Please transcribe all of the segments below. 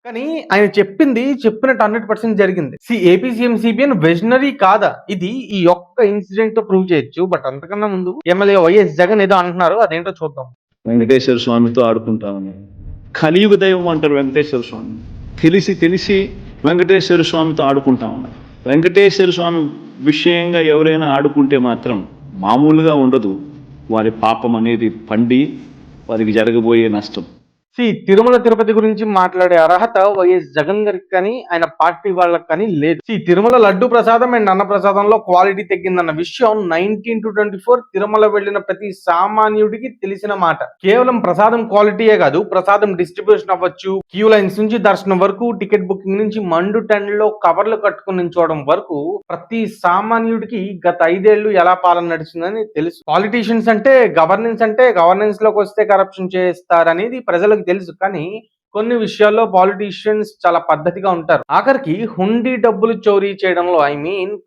కానీ ఆయన చెప్పినట్టు 100% జరిగింది. ఏపీ సీఎం సీబీఎన్ విజనరీ కాదా? ఇది ఈ ఒక్క ఇన్సిడెంట్‌తో ప్రూవ్ చేయొచ్చు. బట్ అంతకన్నా ముందు ఎమ్మెల్యే వైఎస్ జగన్ ఏదో అంటున్నారు. అదేంటో చూద్దాం. వెంకటేశ్వర స్వామితో ఆడుకుంటా ఉన్నాను. కలియుగ దైవం అంటారు వెంకటేశ్వర స్వామి. తెలిసి వెంకటేశ్వర స్వామితో ఆడుకుంటా ఉన్నారు. వెంకటేశ్వర స్వామి విషయంగా ఎవరైనా ఆడుకుంటే మాత్రం మామూలుగా ఉండదు. వారి పాపం అనేది పండి వారికి జరగబోయే నష్టం. తిరుమల తిరుపతి గురించి మాట్లాడే అర్హత వైఎస్ జగన్ గారికి కానీ ఆయన పార్టీ వాళ్ళకి కానీ లేదు. తిరుమల లడ్డు ప్రసాదం అండ్ అన్న ప్రసాదంలో క్వాలిటీ తగ్గిందన్న విషయం 19-24 తిరుమల వెళ్లిన ప్రతి సామాన్యుడికి తెలిసిన మాట. కేవలం ప్రసాదం క్వాలిటీయే కాదు, ప్రసాదం డిస్ట్రిబ్యూషన్ అవ్వచ్చు, క్యూ లైన్స్ నుంచి దర్శనం వరకు, టికెట్ బుకింగ్ నుంచి మండు టెండ్లో కవర్లు కట్టుకుని నించోవడం వరకు ప్రతి సామాన్యుడికి గత 5 ఏళ్లు ఎలా పాలన నడిచిందని తెలుసు. పాలిటీషియన్స్ అంటే గవర్నెన్స్ లోకి వస్తే కరప్షన్ చేస్తారనేది ప్రజలకు తెలుసు. కానీ కొన్ని విషయాల్లో పాలిటీషియన్స్ చాలా పద్ధతిగా ఉంటారు. ఆఖరికి హుండీ డబ్బులు చోరీ చేయడంలో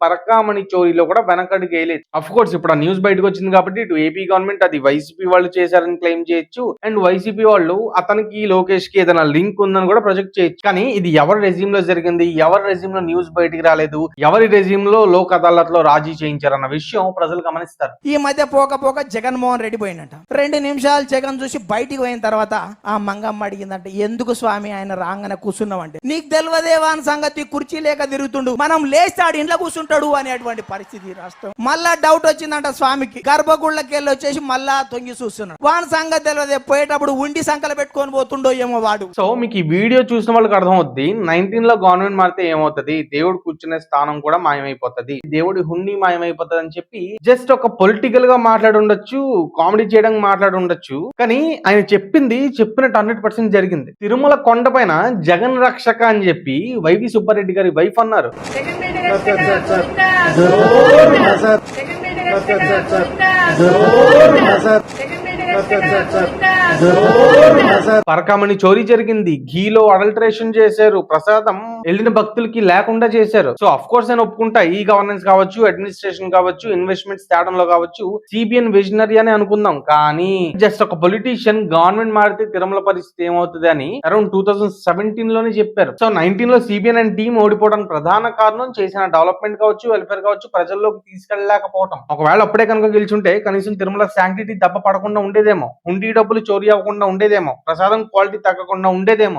పరకామణి చోరీలో కూడా వెనకడుగు వేయలేదు. అఫ్ కోర్స్ ఇప్పుడు ఆ న్యూస్ బయటకు వచ్చింది కాబట్టి ఇటు ఏపీ గవర్నమెంట్ అది వైసీపీ వాళ్ళు చేశారని క్లెయిమ్ చేయొచ్చు, అండ్ వైసీపీ వాళ్ళు అతనికి లోకేష్ కి ఏదైనా లింక్ ఉందని కూడా ప్రొజెక్ట్ చేయొచ్చు. కానీ ఇది ఎవరి రెజ్యూమ్ లో జరిగింది, ఎవరి రెజ్యూమ్ లో న్యూస్ బయటికి రాలేదు, ఎవరి రెజ్యూమ్ లో లోక్ అదాలత్ లో రాజీ చేయించారన్న విషయం ప్రజలు గమనిస్తారు. ఈ మధ్య పోక జగన్మోహన్ రెడ్డి పోయినట్ట 2 నిమిషాలు జగన్ చూసి బయటికి పోయిన తర్వాత ఆ మంగమ్మ అడిగిందంటే, ఎందుకు స్వామి ఆయన రాగానే కూర్చున్నామంటే, నీకు తెలియదేవా అని సంగతి, కుర్చీ లేక తిరుగుతుండు, మనం లేస్తే ఆడు ఇంట్లో కూర్చుంటాడు అనేటువంటి పరిస్థితి రాష్ట్రం. మళ్ళా డౌట్ వచ్చిందంట స్వామికి, గర్భగుళ్ళకి వెళ్ళి వచ్చేసి మళ్ళా తొంగి చూస్తున్నాడు. వాని సంగతి తెలియదే, పోయేటప్పుడు ఉండి సంకలు పెట్టుకొని పోతుండో ఏమో వాడు. సో మీకు ఈ వీడియో చూసిన వాళ్ళకి అర్థం అవుద్ది, 19 లో గవర్నమెంట్ మారితే ఏమవుతుంది, దేవుడు కూర్చునే స్థానం కూడా మాయమైపోతుంది, దేవుడి హుండీ మాయమైపోతుంది అని చెప్పి జస్ట్ ఒక పొలిటికల్ గా మాట్లాడి ఉండొచ్చు, కామెడీ చేయడానికి మాట్లాడి ఉండొచ్చు. కానీ ఆయన చెప్పినట్టు 100% జరిగింది. తిరుమల కొండపైన జగన్ రక్షక అని చెప్పి వైవి సుబ్బారెడ్డి గారి వైఫ్ అన్నారు. పరకామణి చోరీ జరిగింది, ఘీలో అడల్టరేషన్ చేశారు, ప్రసాదం వెళ్ళిన భక్తులకి లేకుండా చేశారు. సో అఫ్ కోర్స్ నేను ఒప్పుకుంటా, ఈ గవర్నెన్స్ కావచ్చు, అడ్మినిస్ట్రేషన్ కావచ్చు, ఇన్వెస్ట్మెంట్స్ తేడంలో కావచ్చు సిబిఎన్ విజనరీ అని అనుకుందాం. కానీ జస్ట్ ఒక పొలిటీషియన్ గవర్నమెంట్ మారితే తిరుమల పరిస్థితి ఏమవుతుంది అని అరౌండ్ 2017 లోనే చెప్పారు. సో 19 లో సిబిఎన్ అండ్ టీం ఓడిపోవడానికి ప్రధాన కారణం చేసిన డెవలప్మెంట్ కావచ్చు, వెల్ఫేర్ కావచ్చు, ప్రజల్లోకి తీసుకెళ్లలేకపోవడం. ఒకవేళ అప్పుడే కనుక గెలుచుంటే కనీసం తిరుమల శాంక్టిటీ దెబ్బ పడకుండా ఉండేదేమో, హుండీ డబ్బులు చోరీ అవ్వకుండా ఉండేదేమో, ప్రసాదం క్వాలిటీ తగ్గకుండా ఉండేదేమో.